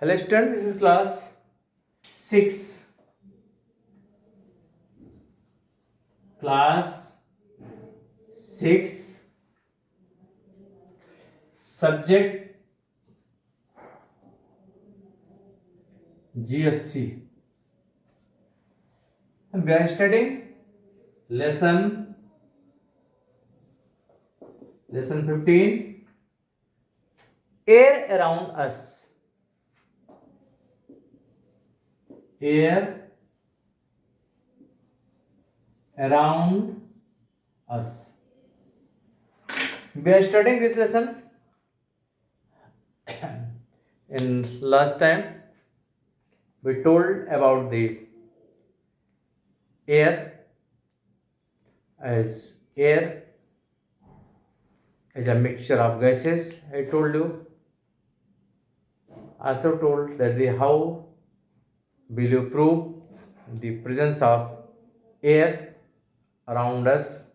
Hello student, this is class 6. Class 6. Subject GFC. We are studying lesson 15. Air around us. Air around us. We are studying this lesson. In last time we told about the air as air is a mixture of gases. I told you. Also told that the how will you prove the presence of air around us,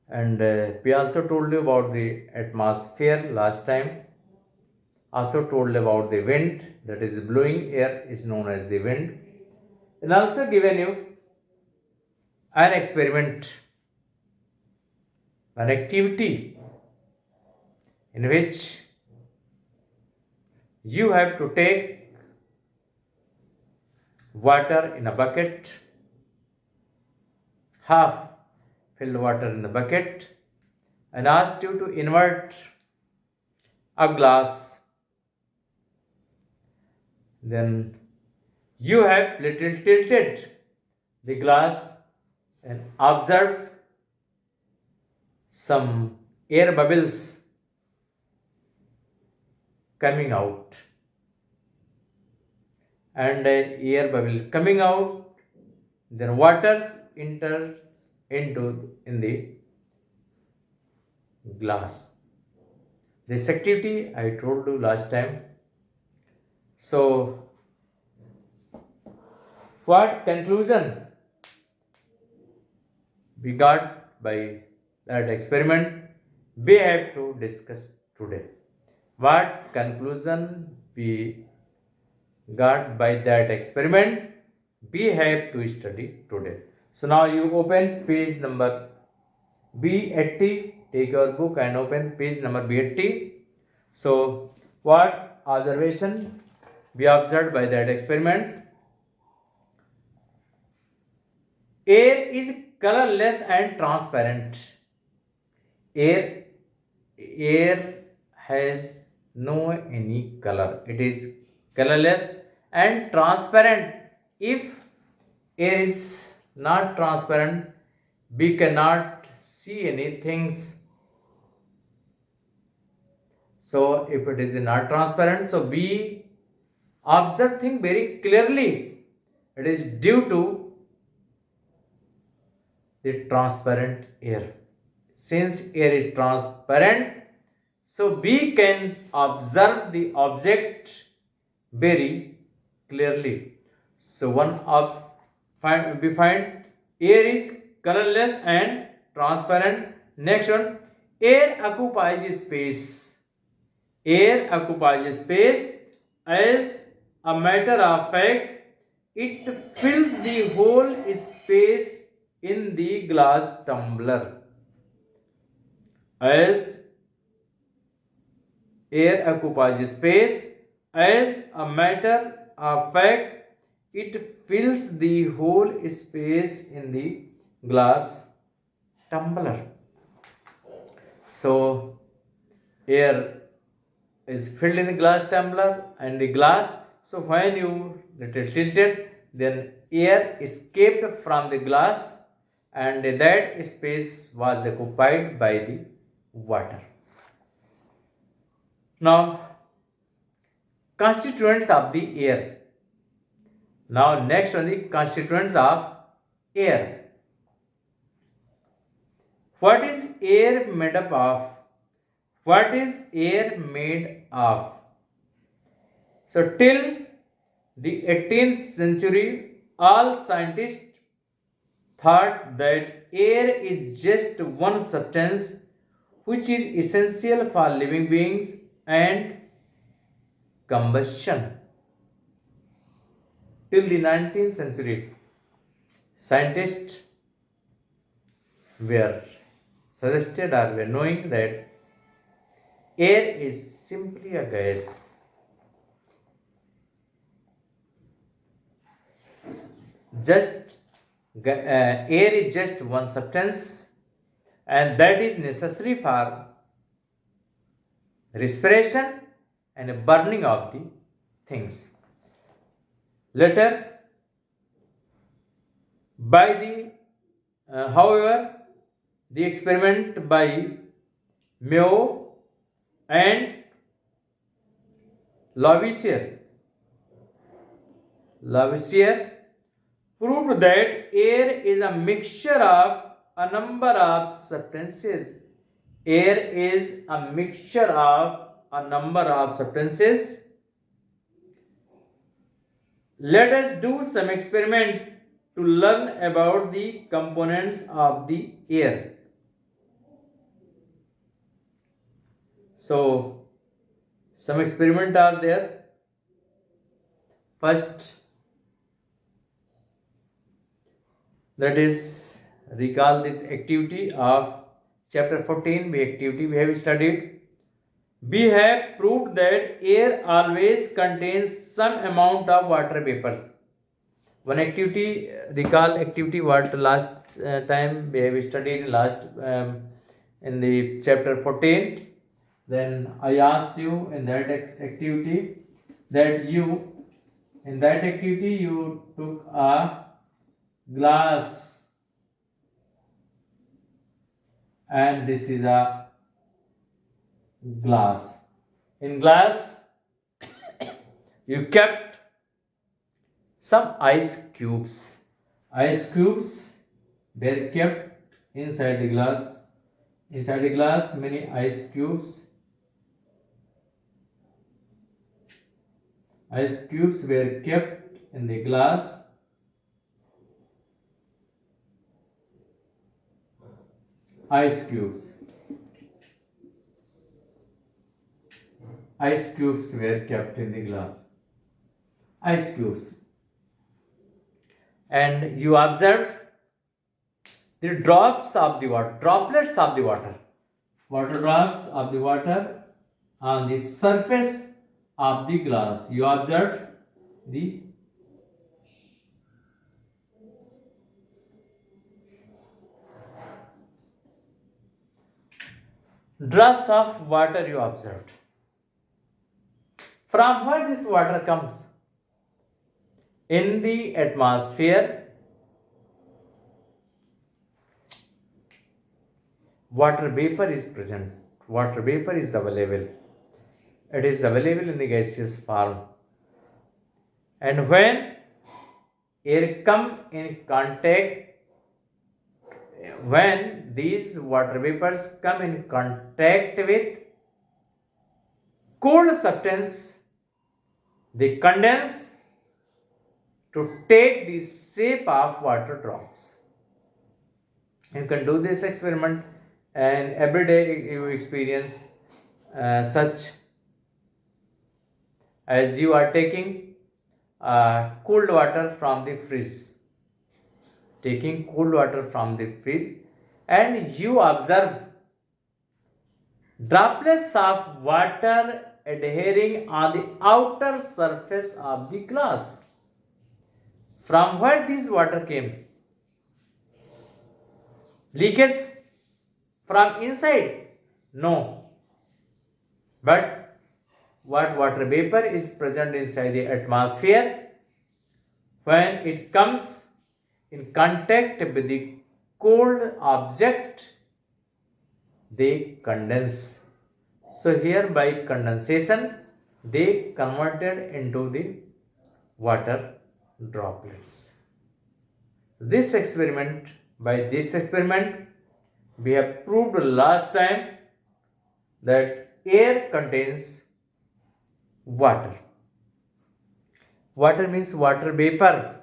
and we also told you about the atmosphere last time. Also told about the wind, that is blowing air is known as the wind, and also given you an experiment, an activity in which you have to take water in a bucket, half filled water in the bucket, and asked you to invert a glass. Then you have little tilted the glass and observed some air bubbles coming out, and air bubble coming out, then waters enters into in the glass. This activity I told you last time. So what conclusion we got by that experiment, we have to discuss today. What conclusion we got by that experiment, we have to study today. So now you open page number B80, take your book and open page number B80. So what observation we observed by that experiment? Air is colorless and transparent. Air has no any color. It is colorless and transparent. If air is not transparent, we cannot see any things. So if it is not transparent, so we observe things very clearly. It is due to the transparent air. Since air is transparent, so we can observe the object very clearly. So we find air is colorless and transparent. Next one, air occupies space. Air occupies space. As a matter of fact, it fills the whole space in the glass tumbler. As air occupies space, as a matter of fact, it fills the whole space in the glass tumbler. So air is filled in the glass tumbler and the glass. So when you little tilted, then air escaped from the glass and that space was occupied by the water. Now, constituents of the air. Now, next on the constituents of air. What is air made up of? What is air made of? So, till the 18th century, all scientists thought that air is just one substance which is essential for living beings and combustion. Till the 19th century, scientists were suggested or were knowing that air is simply a gas. Air is just one substance, and that is necessary for respiration and burning of the things. Later, by the however, the experiment by Mayo and Lavoisier proved that air is a mixture of a number of substances. Air is a mixture of a number of substances. Let us do some experiment to learn about the components of the air. So, some experiments are there. First, that is, recall this activity of chapter 14 activity we have studied. We have proved that air always contains some amount of water vapors. One activity, recall activity what last time we have studied in the chapter 14. Then I asked you in that activity that you took a glass, and this is a glass. In glass you kept some ice cubes. Ice cubes were kept inside the glass. Inside the glass, many ice cubes. Ice cubes were kept in the glass. Ice cubes. Ice cubes were kept in the glass. Ice cubes. And you observed the drops of the water, droplets of the water, water drops of the water on the surface of the glass. You observed the drops of water you observed. From where this water comes? In the atmosphere, water vapor is present. Water vapor is available. It is available in the gaseous form. And when air come in contact, when these water vapors come in contact with cold substance, they condense to take the shape of water drops. You can do this experiment, and every day you experience such, as you are taking cold water from the fridge, and you observe droplets of water adhering on the outer surface of the glass. From where this water came? Leakage from inside? No. But what water vapor is present inside the atmosphere, when it comes in contact with the cold object, they condense. So here by condensation, they converted into the water droplets. This experiment, we have proved last time that air contains water. Water means water vapor.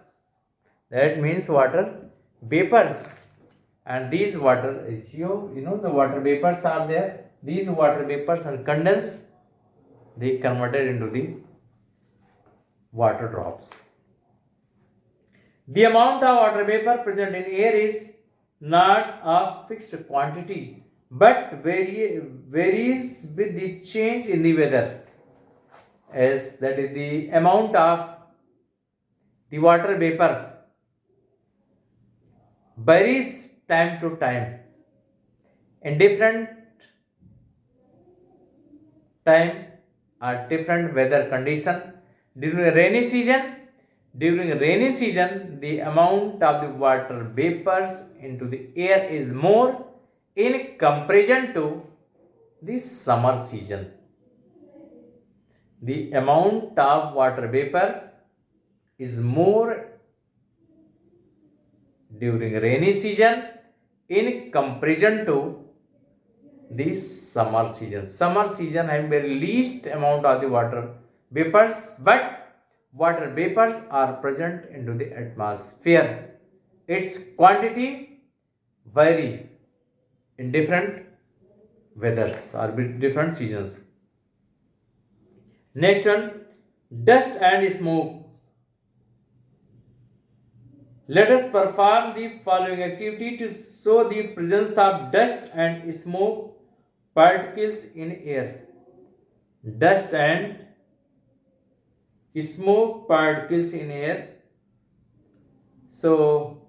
That means water vapors. And these water, you know the water vapors are there. These water vapors are condensed. They converted into the water drops. The amount of water vapor present in air is not a fixed quantity but varies with the change in the weather, as that is the amount of the water vapor varies time to time in different time or different weather condition. During rainy season the amount of the water vapors into the air is more in comparison to the summer season. The amount of water vapor is more during rainy season in comparison to the summer season. Summer season have very least amount of the water vapors, but water vapors are present into the atmosphere. Its quantity vary in different weathers or with different seasons. Next one, dust and smoke. Let us perform the following activity to show the presence of dust and smoke particles in air. Dust and smoke particles in air. So,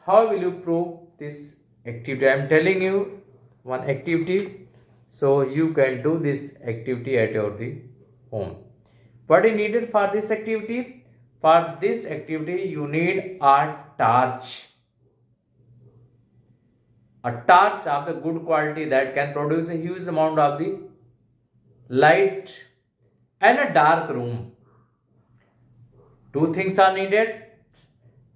how will you prove this activity? I am telling you one activity, so you can do this activity at your home. What is needed for this activity? For this activity, you need a torch. A torch of the good quality that can produce a huge amount of the light, and a dark room. Two things are needed.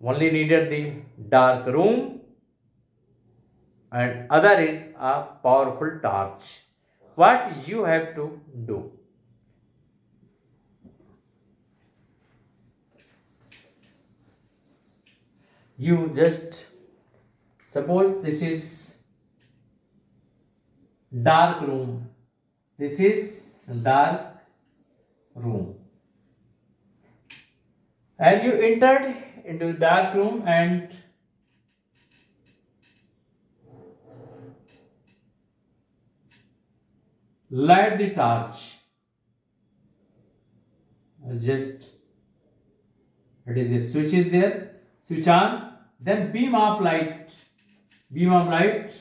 Only needed the dark room, and other is a powerful torch. What you have to do? You just suppose this is dark room. This is dark room. And you entered into the dark room and light the torch. Just it is the switch is there. Switch on. Then beam of light. Beam of light.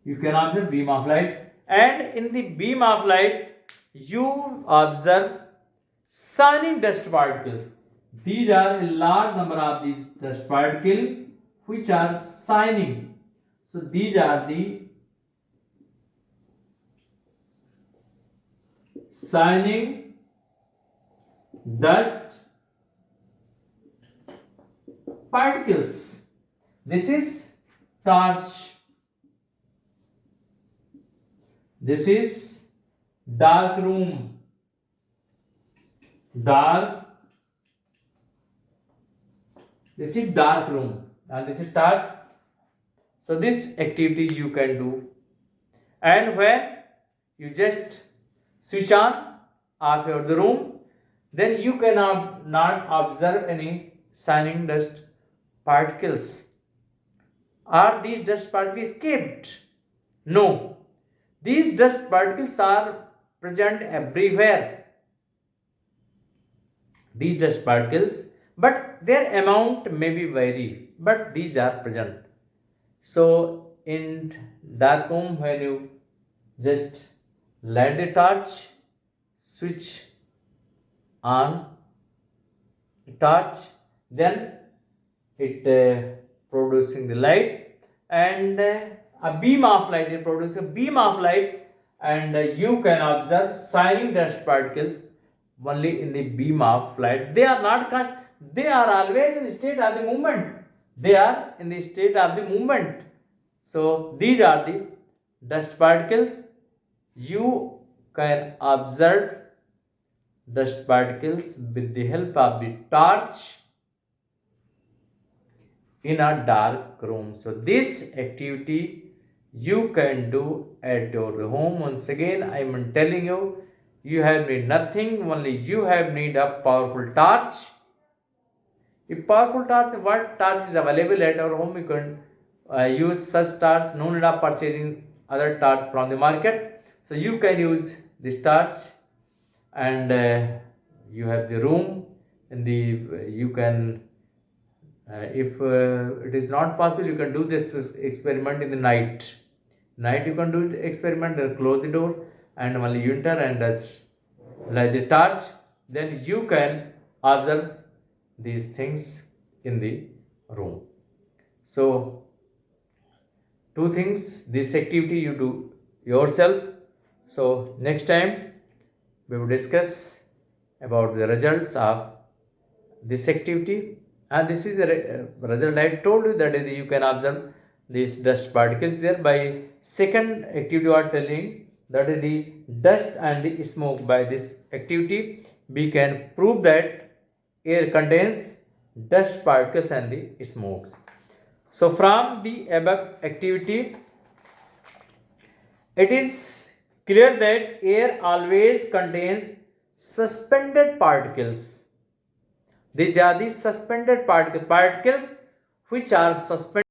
You can observe beam of light, and in the beam of light you observe shining dust particles. These are a large number of these dust particles which are shining. So these are the shining dust particles. This is torch. This is dark room. Dark. This is dark room and this is torch. So this activity you can do, and when you just switch on off your the room, then you cannot not observe any shining dust particles. Are these dust particles escaped? No. These dust particles are present everywhere. These dust particles, but their amount may be vary, but these are present. So in dark room, when you just light the torch, switch on the torch, then it producing the light, and a beam of light, it produces a beam of light, and you can observe shining dust particles only in the beam of light. They are not they are always in the state of the movement. They are in the state of the movement. So these are the dust particles. You can observe dust particles with the help of the torch in a dark room. So this activity you can do at your home. Once again I am telling you, you have need nothing, only you have need a powerful torch. A powerful torch, what torch is available at our home, you can use such torch, no need of purchasing other torch from the market. So you can use this torch, and you have the room in the, you can if it is not possible, you can do this experiment in the night you can do the experiment, close the door and only you enter and just light the torch, then you can observe these things in the room. So two things, this activity you do yourself. So next time we will discuss about the results of this activity, and this is the result. I told you that you can observe these dust particles there. By second activity, are telling that is the dust and the smoke. By this activity, we can prove that air contains dust particles and the smokes. So from the above activity, it is clear that air always contains suspended particles. These are the suspended particles which are suspended